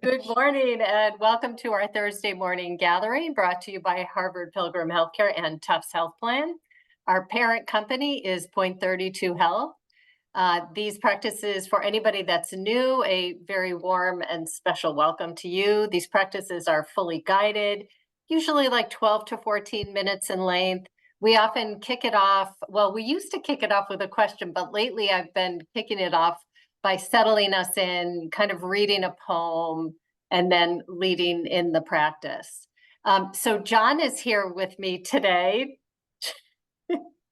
Good morning and welcome to our Thursday morning gathering brought to you by Harvard Pilgrim Healthcare and Tufts Health Plan. Our parent company is Point 32 Health. These practices, for anybody that's new, a very warm and special welcome to you. These practices are fully guided, usually like 12 to 14 minutes in length. We often kick it off. Well, we used to kick it off with a question, but lately I've been kicking it off by settling us in, kind of reading a poem and then leading in the practice. So John is here with me today.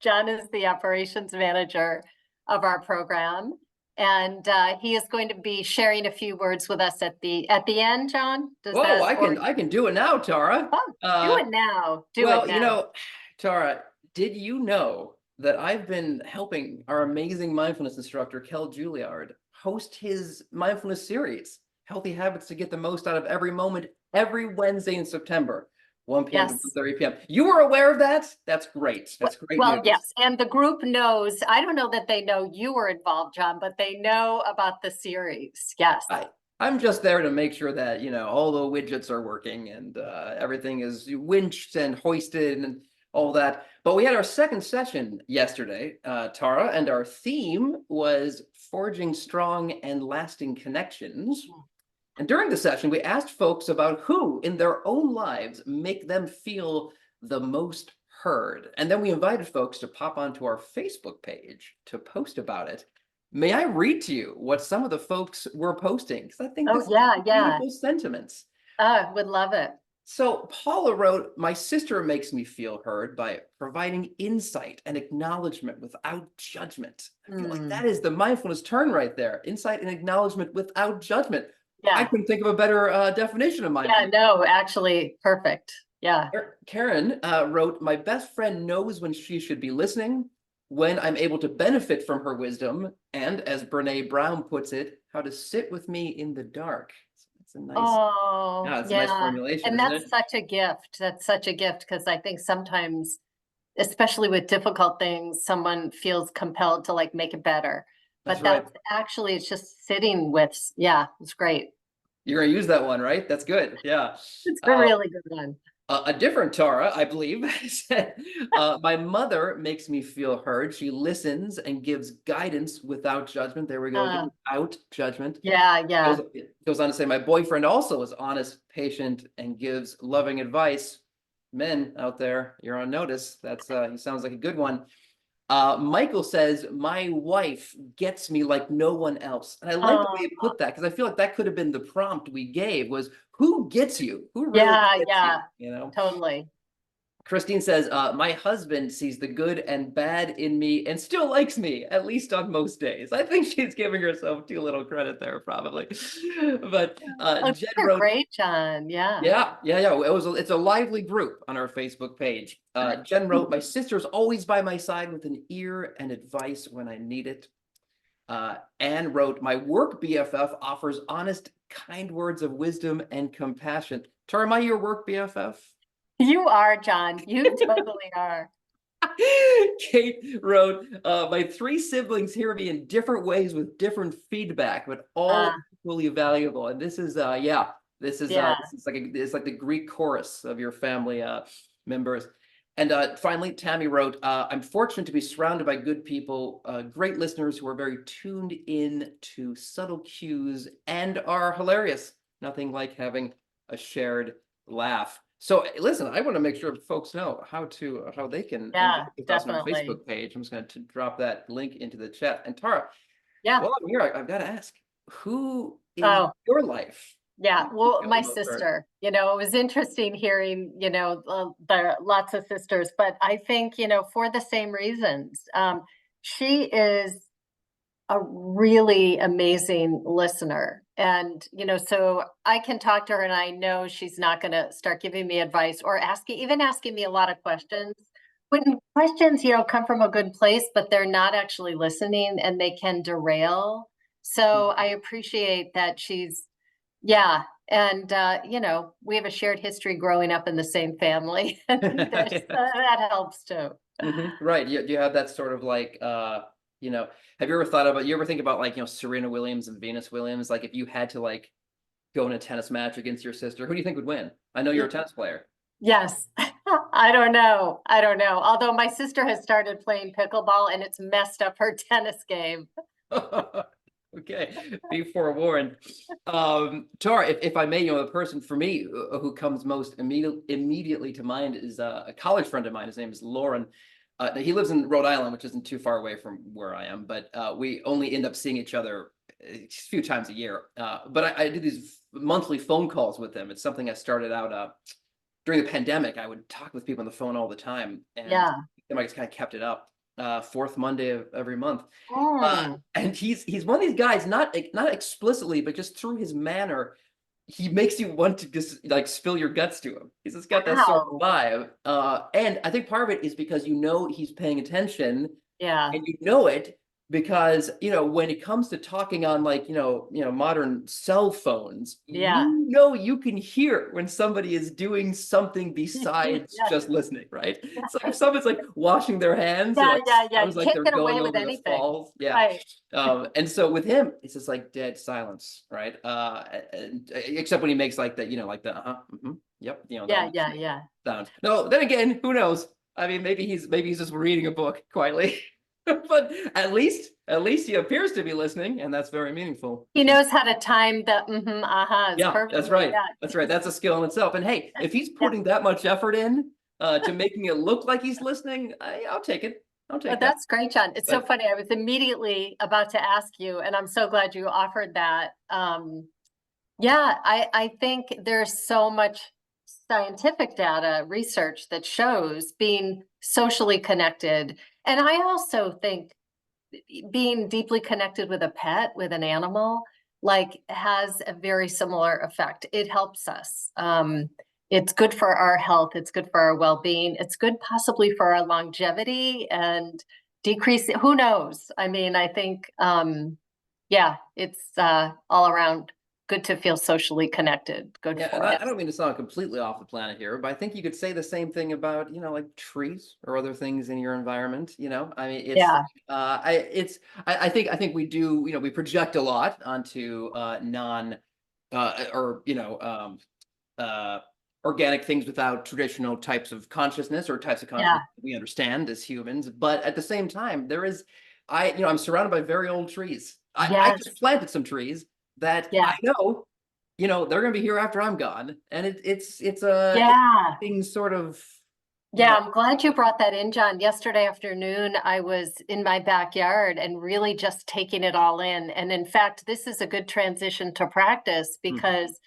John is the operations manager of our program, and he is going to be sharing a few words with us at the end. John, does Whoa, that? I can do it now, Tara. Oh, do it now. Do it Well, now. Tara, did you know that I've been helping our amazing mindfulness instructor, Kel Juilliard, host his mindfulness series, Healthy Habits to Get the Most Out of Every Moment, every Wednesday in September, 1 p.m. to Yes. 2:30 p.m. You were aware of that? That's great. That's great Well, news. yes, and the group knows. I don't know that they know you were involved, John, but they know about the series. Yes. I'm just there to make sure that, all the widgets are working and everything is winched and hoisted and all that. But we had our second session yesterday, Tara, and our theme was forging strong and lasting connections. And during the session, we asked folks about who in their own lives make them feel the most heard. And then we invited folks to pop onto our Facebook page to post about it. May I read to you what some of the folks were posting? Because I think Oh, this is yeah, yeah. beautiful sentiments. Would love it. So Paula wrote, "My sister makes me feel heard by providing insight and acknowledgement without judgment." I feel like that is the mindfulness turn right there. Insight and acknowledgement without judgment. I Yeah. couldn't think of a better definition of Yeah, mindfulness. no, actually, perfect. Yeah. Karen wrote, "My best friend knows when she should be listening, when I'm able to benefit from her wisdom, and as Brene Brown puts it, how to sit with me in the dark." It's a nice, Oh, yeah, it's a nice yeah. formulation, And isn't it? that's such a gift. That's such a gift because I think sometimes, especially with difficult things, someone feels compelled to like make it better. That's But right. that's actually, it's just sitting with, yeah, it's great. You're gonna use that one, right? That's good. Yeah. It's a really good one. A different Tara, I believe, said, "My mother makes me feel heard. She listens and gives guidance without judgment." There we go Uh, again, without judgment. yeah, yeah. Goes on to say, "My boyfriend also is honest, patient, and gives loving advice." Men out there, you're on notice. That's he sounds like a good one. Michael says, "My wife gets me like no one else." And I like the way Oh, you put that because I feel like that could have been the prompt we gave was who gets you? Who really yeah, gets you? yeah, You know? totally. Christine says, "My husband sees the good and bad in me and still likes me, at least on most days." I think she's giving herself too little credit there, probably. But Oh, Jen you're wrote, great, John. Yeah. yeah. It's a lively group on our Facebook page. Jen wrote, "My sister's always by my side with an ear and advice when I need it." Anne wrote, "My work BFF offers honest, kind words of wisdom and compassion." Tara, am I your work BFF? You are, John. You totally are. Kate wrote, "My three siblings hear me in different ways with different feedback, but all Uh, equally valuable." And this is, yeah, yeah. this is like it's like the Greek chorus of your family members. And finally, Tammy wrote, "I'm fortunate to be surrounded by good people, great listeners who are very tuned in to subtle cues and are hilarious. Nothing like having a shared laugh." So listen, I want to make sure folks know how they can Yeah, engage with us on our definitely. Facebook page. I'm just going to drop that link into the chat. And Tara, Yeah. well, I'm here. I've got to ask, who in Oh, your life yeah. makes you Well, feel my the most heard? sister, it was interesting hearing, the lots of sisters, but I think, for the same reasons. She is a really amazing listener. And, so I can talk to her and I know she's not going to start giving me advice or even asking me a lot of questions. When questions, come from a good place, but they're not actually listening and they can derail. So I appreciate that yeah. And, we have a shared history growing up in the same family. That helps too. Right. Do you have that sort of like, have you ever think about like, Serena Williams and Venus Williams? Like if you had to like go in a tennis match against your sister? Who do you think would win? I know you're a tennis player. Yes. I don't know. I don't know. Although my sister has started playing pickleball and it's messed up her tennis game. Okay, be forewarned. Tara, if I may, the person for me who comes most immediately to mind is a college friend of mine. His name is Lauren. He lives in Rhode Island, which isn't too far away from where I am, but we only end up seeing each other a few times a year. But I do these monthly phone calls with him. It's something I started out during the pandemic. I would talk with people on the phone all the time, and Yeah. then I just kind of kept it up. Fourth Monday of every month. Mm. And he's one of these guys, not explicitly, but just through his manner, he makes you want to just like spill your guts to him. He's just got that sort of Wow. vibe. And I think part of it is because he's paying attention, Yeah. and it because when it comes to talking on like modern cell phones, Yeah. you can hear when somebody is doing something besides Yeah. just listening, right? It's like if someone's like washing their hands, Yeah. Yeah. Yeah. sounds You like can't they're get going away with over the anything. falls. Yeah. Right. And so with him, it's just like dead silence, right? Except when he makes like that, like the yep, Yeah. that Yeah. Yeah. sound. No, then again, who knows? I mean, maybe he's just reading a book quietly, but at least he appears to be listening, and that's very meaningful. He knows how to time the ahas Yeah, that's perfectly. right. Yeah. That's right. That's a skill in itself. And hey, if he's Yeah. putting that much effort in to making it look like he's listening, I'll take it. I'll Well, take that. that's great, John. It's so But funny. I was immediately about to ask you, and I'm so glad you offered that. Yeah, I think there's so much scientific data, research that shows being socially connected. And I also think being deeply connected with a pet, with an animal, like has a very similar effect. It helps us. It's good for our health. It's good for our well-being. It's good possibly for our longevity and decrease. Who knows? I mean, I think, yeah, it's all around good to feel socially connected. Good yeah, and for I us. don't mean to sound completely off the planet here, but I think you could say the same thing about, like trees or other things in your environment. I mean, Yeah, I think we do, we project a lot onto non or organic things without traditional types of consciousness or types of yeah, consciousness we understand as humans. But at the same time, I'm surrounded by very old trees. I yes, just planted some trees that yeah, I know, they're going to be here after I'm gone, and it's a yeah. interesting sort of, Yeah, I'm glad you brought that in, John. Yesterday afternoon, I was in my backyard and really just taking it all in. And in fact, this is a good transition to practice Mhm. because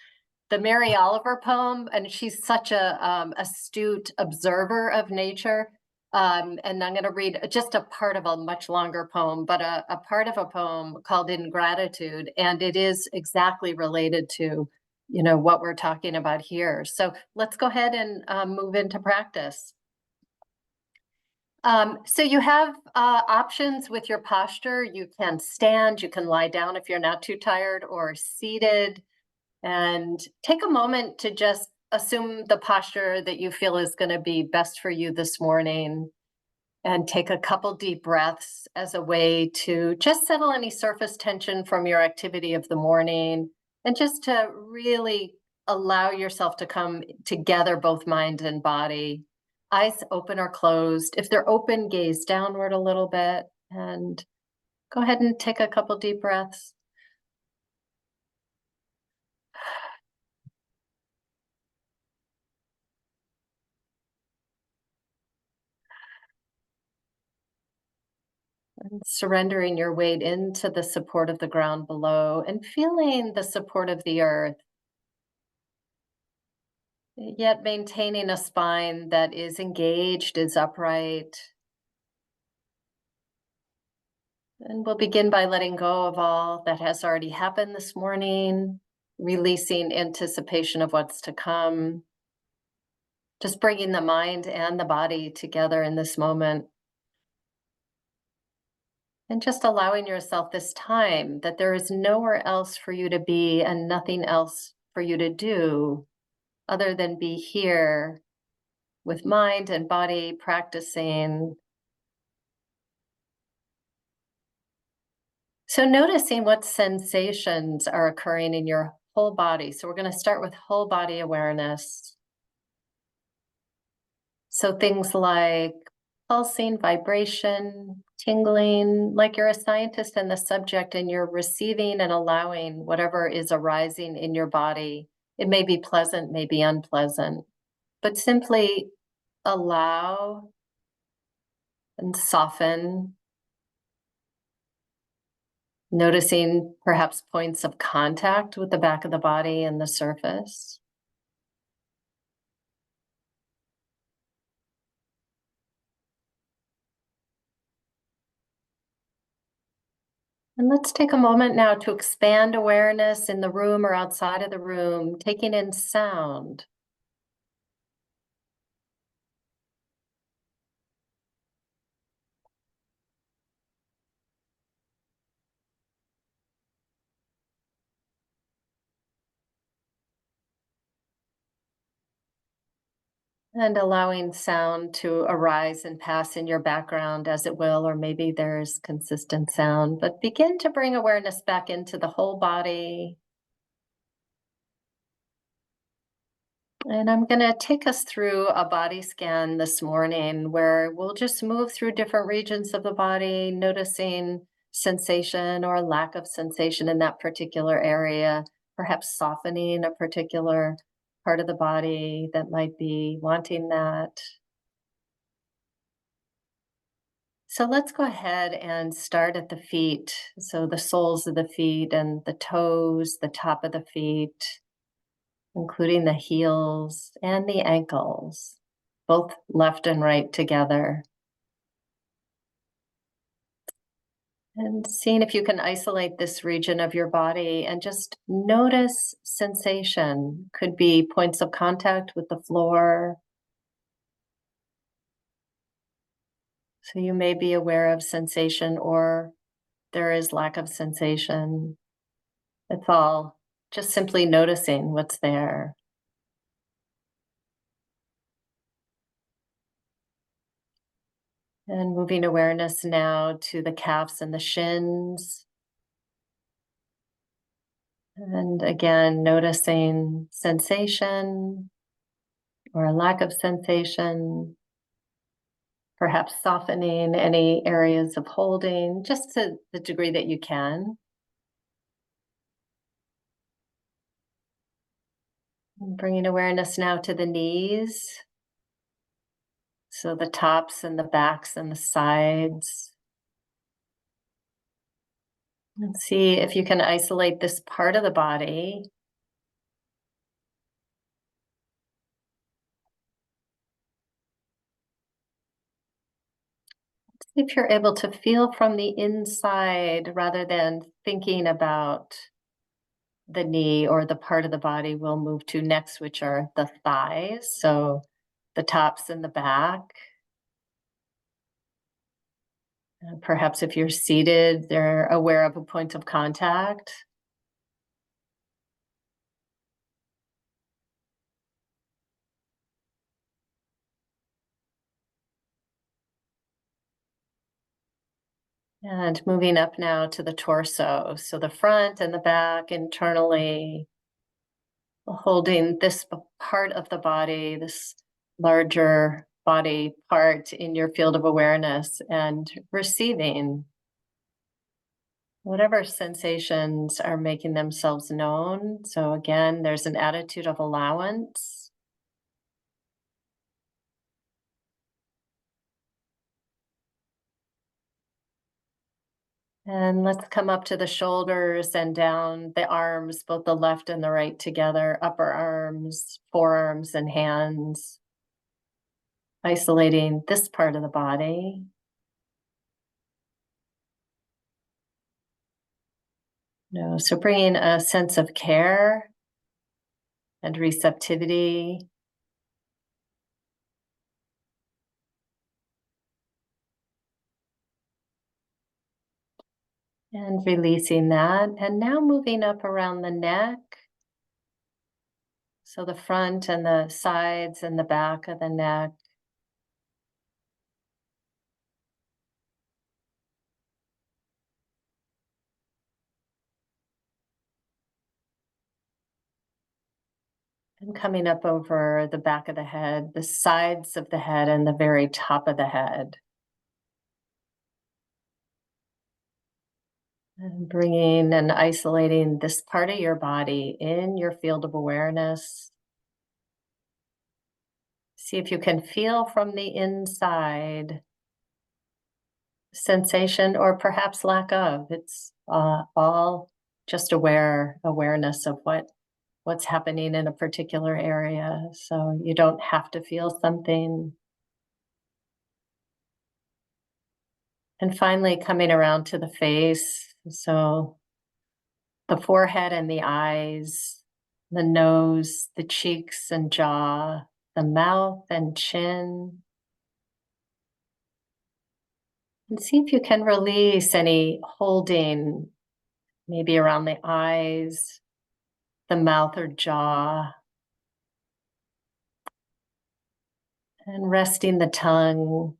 the Mary Oliver poem, and she's such a astute observer of nature. And I'm going to read just a part of a much longer poem, but a part of a poem called Ingratitude, and it is exactly related to, what we're talking about here. So let's go ahead and move into practice. So you have options with your posture. You can stand, you can lie down if you're not too tired, or seated. And take a moment to just assume the posture that you feel is going to be best for you this morning. And take a couple deep breaths as a way to just settle any surface tension from your activity of the morning. And just to really allow yourself to come together, both mind and body. Eyes open or closed. If they're open, gaze downward a little bit. And go ahead and take a couple deep breaths. And surrendering your weight into the support of the ground below and feeling the support of the earth, yet maintaining a spine that is engaged, is upright. And we'll begin by letting go of all that has already happened this morning, releasing anticipation of what's to come, just bringing the mind and the body together in this moment. And just allowing yourself this time that there is nowhere else for you to be and nothing else for you to do other than be here with mind and body practicing. So noticing what sensations are occurring in your whole body. So we're going to start with whole body awareness. So things like pulsing, vibration, tingling, like you're a scientist and the subject and you're receiving and allowing whatever is arising in your body. It may be pleasant, may be unpleasant, but simply allow and soften, noticing perhaps points of contact with the back of the body and the surface. And let's take a moment now to expand awareness in the room or outside of the room, taking in sound. And allowing sound to arise and pass in your background as it will, or maybe there's consistent sound, but begin to bring awareness back into the whole body. And I'm going to take us through a body scan this morning where we'll just move through different regions of the body, noticing sensation or lack of sensation in that particular area, perhaps softening a particular part of the body that might be wanting that. So let's go ahead and start at the feet. So the soles of the feet and the toes, the top of the feet, including the heels and the ankles, both left and right together. And seeing if you can isolate this region of your body and just notice sensation. Could be points of contact with the floor. So you may be aware of sensation or there is lack of sensation. It's all just simply noticing what's there. And moving awareness now to the calves and the shins. And again, noticing sensation or a lack of sensation, perhaps softening any areas of holding, just to the degree that you can. And bringing awareness now to the knees. So the tops and the backs and the sides. And see if you can isolate this part of the body. If you're able to feel from the inside rather than thinking about the knee or the part of the body we'll move to next, which are the thighs. So the tops and the back. Perhaps if you're seated, they're aware of a point of contact. And moving up now to the torso. So the front and the back internally, holding this part of the body, this larger body part in your field of awareness and receiving whatever sensations are making themselves known. So again, there's an attitude of allowance. And let's come up to the shoulders and down the arms, both the left and the right together, upper arms, forearms, and hands. Isolating this part of the body. No, so bringing a sense of care and receptivity. And releasing that. And now moving up around the neck. So the front and the sides and the back of the neck. And coming up over the back of the head, the sides of the head, and the very top of the head. And bringing and isolating this part of your body in your field of awareness. See if you can feel from the inside sensation or perhaps lack of. It's all just awareness of what's happening in a particular area. So you don't have to feel something. And finally, coming around to the face. So the forehead and the eyes, the nose, the cheeks and jaw, the mouth and chin. And see if you can release any holding, maybe around the eyes, the mouth or jaw, and resting the tongue.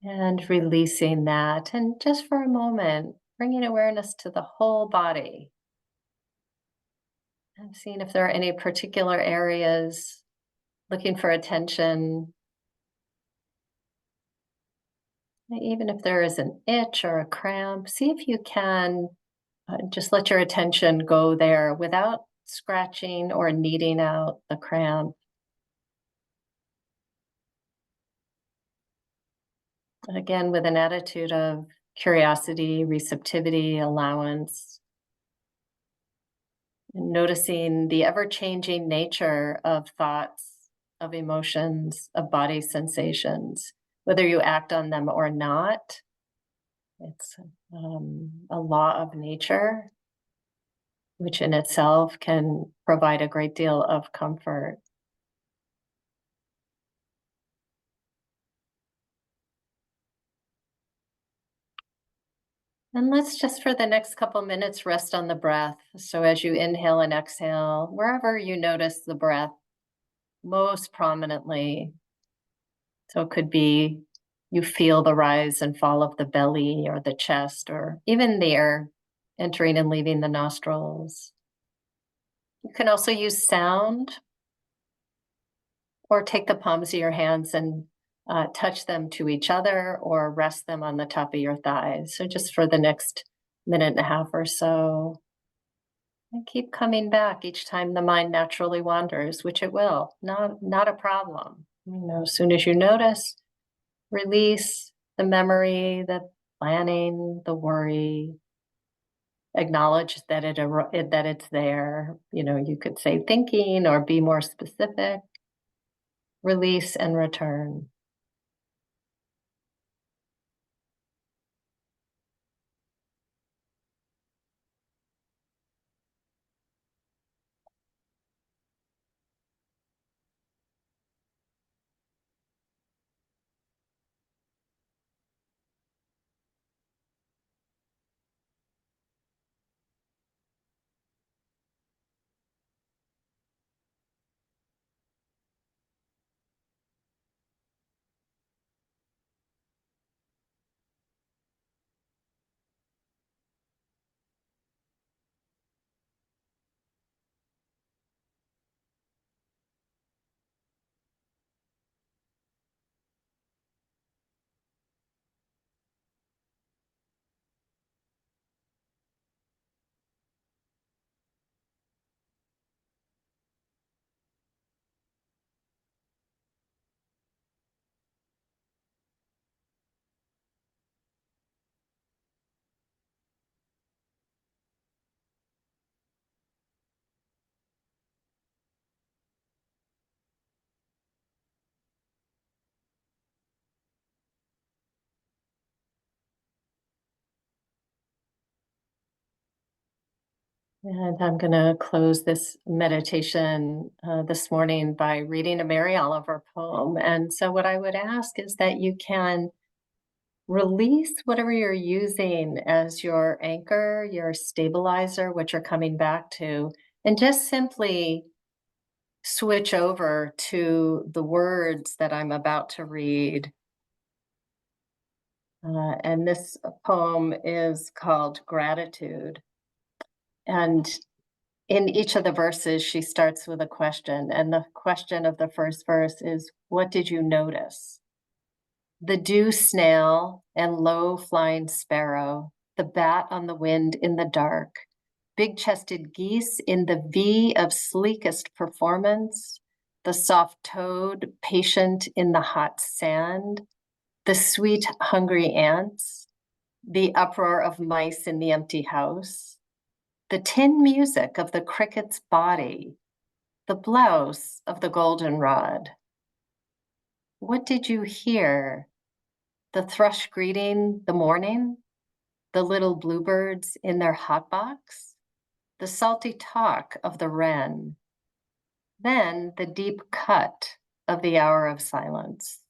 And releasing that. And just for a moment, bringing awareness to the whole body. And seeing if there are any particular areas looking for attention. Even if there is an itch or a cramp, see if you can just let your attention go there without scratching or kneading out the cramp. Again, with an attitude of curiosity, receptivity, allowance, and noticing the ever-changing nature of thoughts, of emotions, of body sensations, whether you act on them or not. It's a law of nature, which in itself can provide a great deal of comfort. And let's just for the next couple minutes rest on the breath. So as you inhale and exhale, wherever you notice the breath most prominently. So it could be you feel the rise and fall of the belly or the chest, or even the air entering and leaving the nostrils. You can also use sound or take the palms of your hands and touch them to each other or rest them on the top of your thighs. So just for the next minute and a half or so. And keep coming back each time the mind naturally wanders, which it will. Not a problem. As soon as you notice, release the memory, the planning, the worry. Acknowledge that that it's there. You could say thinking or be more specific. Release and return. And I'm going to close this meditation this morning by reading a Mary Oliver poem. And so, what I would ask is that you can release whatever you're using as your anchor, your stabilizer, what you're coming back to, and just simply switch over to the words that I'm about to read. And this poem is called Gratitude. And in each of the verses, she starts with a question. And the question of the first verse is, what did you notice? The dew snail and low flying sparrow, the bat on the wind in the dark, big chested geese in the V of sleekest performance, the soft toad patient in the hot sand, the sweet hungry ants, the uproar of mice in the empty house, the tin music of the cricket's body, the blouse of the goldenrod. What did you hear? The thrush greeting the morning, the little bluebirds in their hotbox, the salty talk of the wren, then the deep cut of the hour of silence.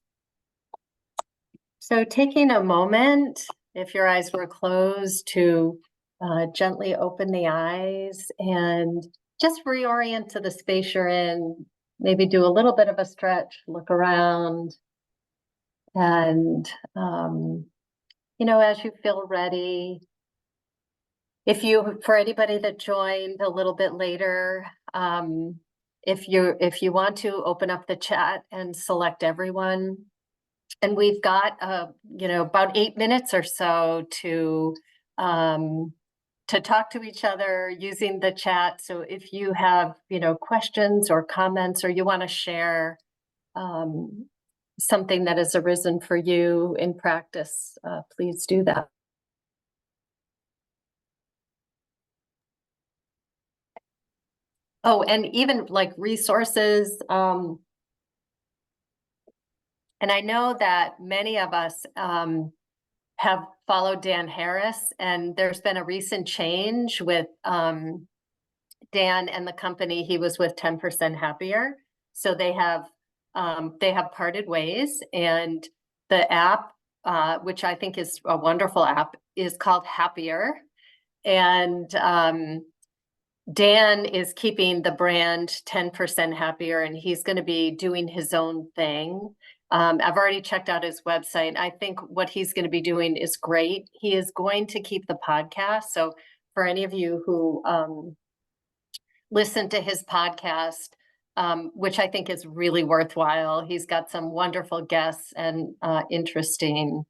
So taking a moment, if your eyes were closed, to gently open the eyes and just reorient to the space you're in, maybe do a little bit of a stretch, look around, and as you feel ready, for anybody that joined a little bit later, if you want to open up the chat and select everyone, and we've got about 8 minutes or so to talk to each other using the chat. So if you have questions or comments, or you want to share something that has arisen for you in practice, please do that. Oh, and even like resources. And I know that many of us have followed Dan Harris, and there's been a recent change with Dan and the company he was with, 10% Happier. So they have parted ways, and the app, which I think is a wonderful app, is called Happier. And Dan is keeping the brand 10% Happier, and he's going to be doing his own thing. I've already checked out his website. I think what he's going to be doing is great. He is going to keep the podcast. So for any of you who listen to his podcast, which I think is really worthwhile, he's got some wonderful guests and interesting.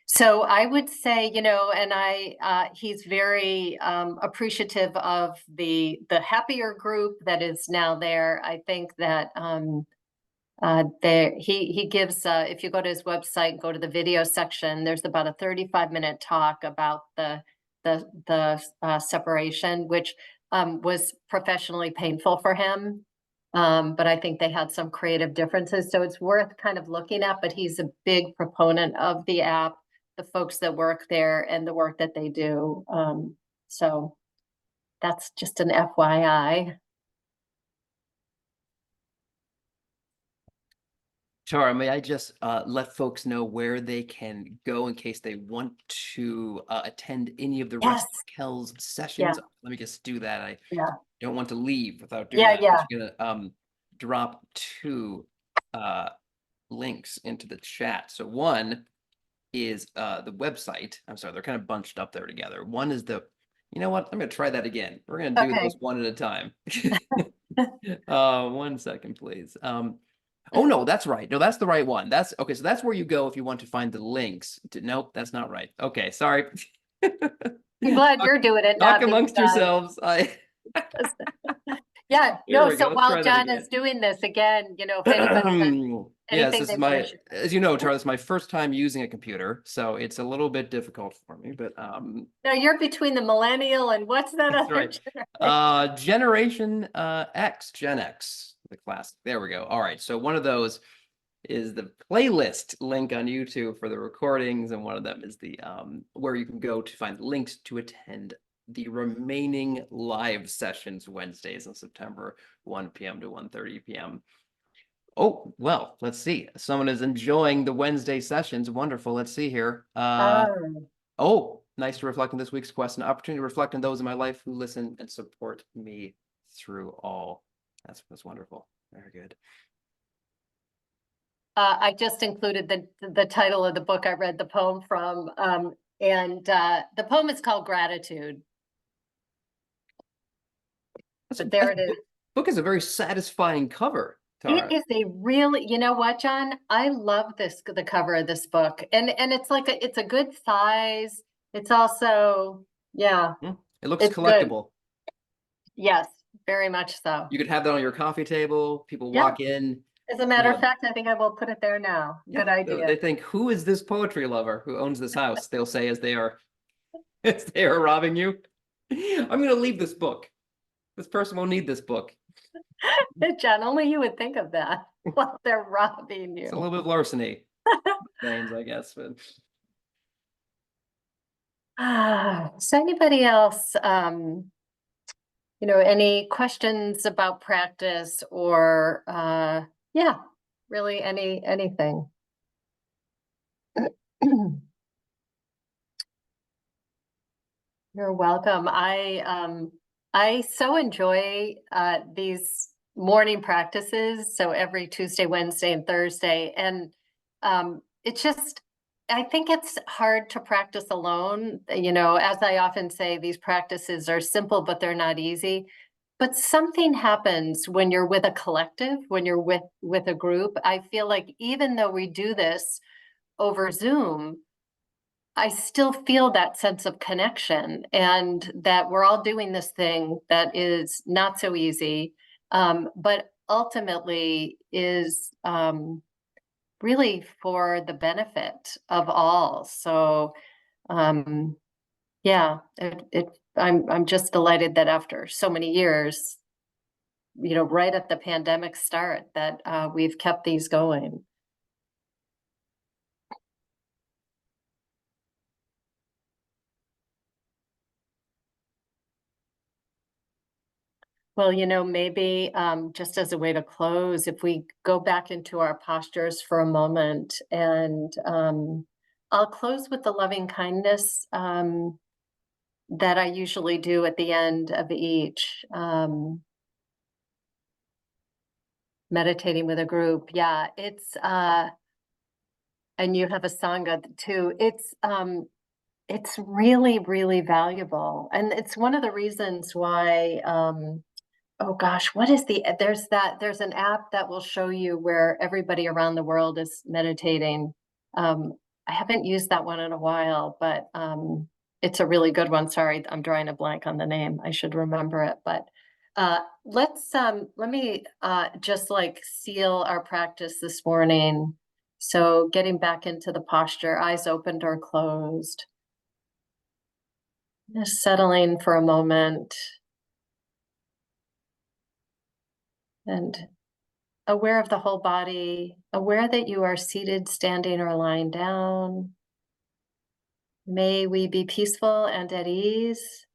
So I would say, and he's very appreciative of the Happier group that is now there. I think that he gives, if you go to his website, go to the video section, there's about a 35-minute talk about the separation, which was professionally painful for him. But I think they had some creative differences. So it's worth kind of looking at, but he's a big proponent of the app, the folks that work there, and the work that they do. So that's just an FYI. Tara, may I just let folks know where they can go in case they want to attend any of the rest of Kel's sessions? Yeah. Let me just do that. I Yeah. don't want to leave without doing that. Yeah. I'm just gonna drop 2 links into the chat. So one is the website. I'm sorry, they're kind of bunched up there together. One is you know what? I'm gonna try that again. We're gonna do those one at a time. 1 second, please. Oh no, that's right. No, that's the right one. That's okay. So that's where you go if you want to find the links. Nope, that's not right. Okay, sorry. I'm glad you're doing it. Talk amongst yourselves. Yeah, Here no, we go. so Let's while try that John again. is doing this again, if anybody yes, this is my, share. as you know, Charles, my first time using a computer, so it's a little bit difficult for me, but No, you're between the millennial and what's that that's other right. Generation X, Gen X, the classic. There we go. All right, so one of those is the playlist link on YouTube for the recordings, and one of them is the where you can go to find links to attend the remaining live sessions Wednesdays in September, 1 p.m. to 1:30 p.m. Oh, well, let's see. Someone is enjoying the Wednesday sessions. Wonderful. Let's see here. Oh, nice to reflect on this week's quest, an opportunity to reflect on those in my life who listen and support me through all. That's wonderful. Very good. I just included the title of the book I read the poem from, and the poem is called Gratitude. So there it is. Book is a very satisfying cover, Tara. It is a really, you know what, John? I love the cover of this book, and it's like it's a good size. It's also, yeah, It looks it's good. collectible. Yes, very much so. You could have that on your coffee table. People walk in. As a matter you of know, fact, I think I will put it there now. Good idea. They think, who is this poetry lover who owns this house? They'll say as they are as they are robbing you. I'm gonna leave this book. This person will need this book. John, only you would think of that while they're robbing you. It's a little bit of larceny. Names, I guess, but So anybody else, any questions about practice or, yeah, really anything? You're welcome. I so enjoy these morning practices. So every Tuesday, Wednesday, and Thursday. And it's just, I think it's hard to practice alone. As I often say, these practices are simple, but they're not easy. But something happens when you're with a collective, when you're with a group. I feel like even though we do this over Zoom, I still feel that sense of connection and that we're all doing this thing that is not so easy, but ultimately is really for the benefit of all. So, yeah, I'm just delighted that after so many years, right at the pandemic start, that we've kept these going. Well, maybe just as a way to close, if we go back into our postures for a moment, and I'll close with the loving kindness that I usually do at the end of each, meditating with a group. Yeah, and you have a Sangha too. It's really, really valuable. And it's one of the reasons why, oh gosh, what is there's an app that will show you where everybody around the world is meditating. I haven't used that one in a while, but it's a really good one. Sorry, I'm drawing a blank on the name. I should remember it. But let me just like seal our practice this morning. So getting back into the posture, eyes opened or closed. Just settling for a moment. And aware of the whole body, aware that you are seated, standing, or lying down. May we be peaceful and at ease.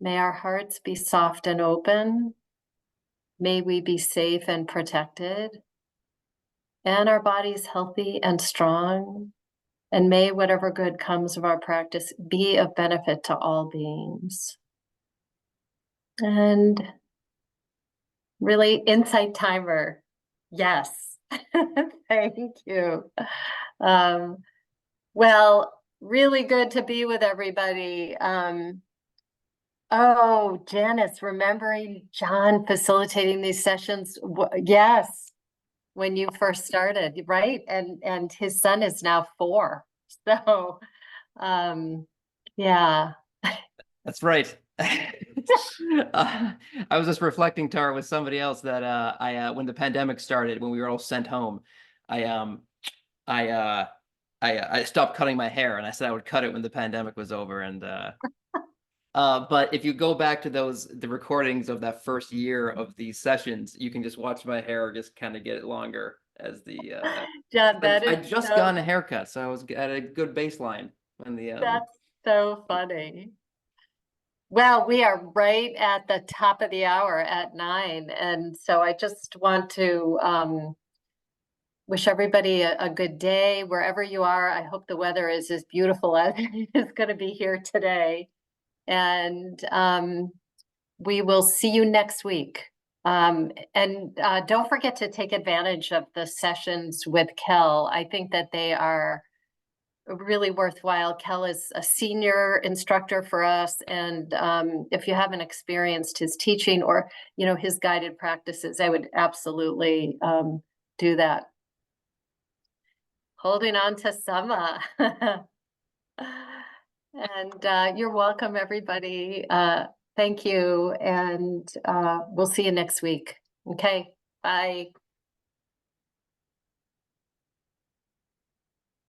May our hearts be soft and open. May we be safe and protected. And our bodies healthy and strong. And may whatever good comes of our practice be of benefit to all beings. And really, insight timer. Yes. Thank you. Well, really good to be with everybody. Oh, Janice, remembering John facilitating these sessions. Yes, when you first started, right? And his son is now 4. So, yeah. that's right. I was just reflecting, Tara, with somebody else that I when the pandemic started, when we were all sent home, I stopped cutting my hair, and I said I would cut it when the pandemic was over. And but if you go back to the recordings of that first year of these sessions, you can just watch my hair just kind of get longer as the John, that I is just so, gotten a haircut, so I was at a good baseline when the that's so funny. Well, we are right at the top of the hour at 9. And so I just want to wish everybody a good day wherever you are. I hope the weather is as beautiful as it is going to be here today. And we will see you next week. Don't forget to take advantage of the sessions with Kel. I think that they are really worthwhile. Kel is a senior instructor for us, and if you haven't experienced his teaching or his guided practices, I would absolutely do that. Holding on to summer. And you're welcome, everybody. Thank you, and we'll see you next week. Okay, bye.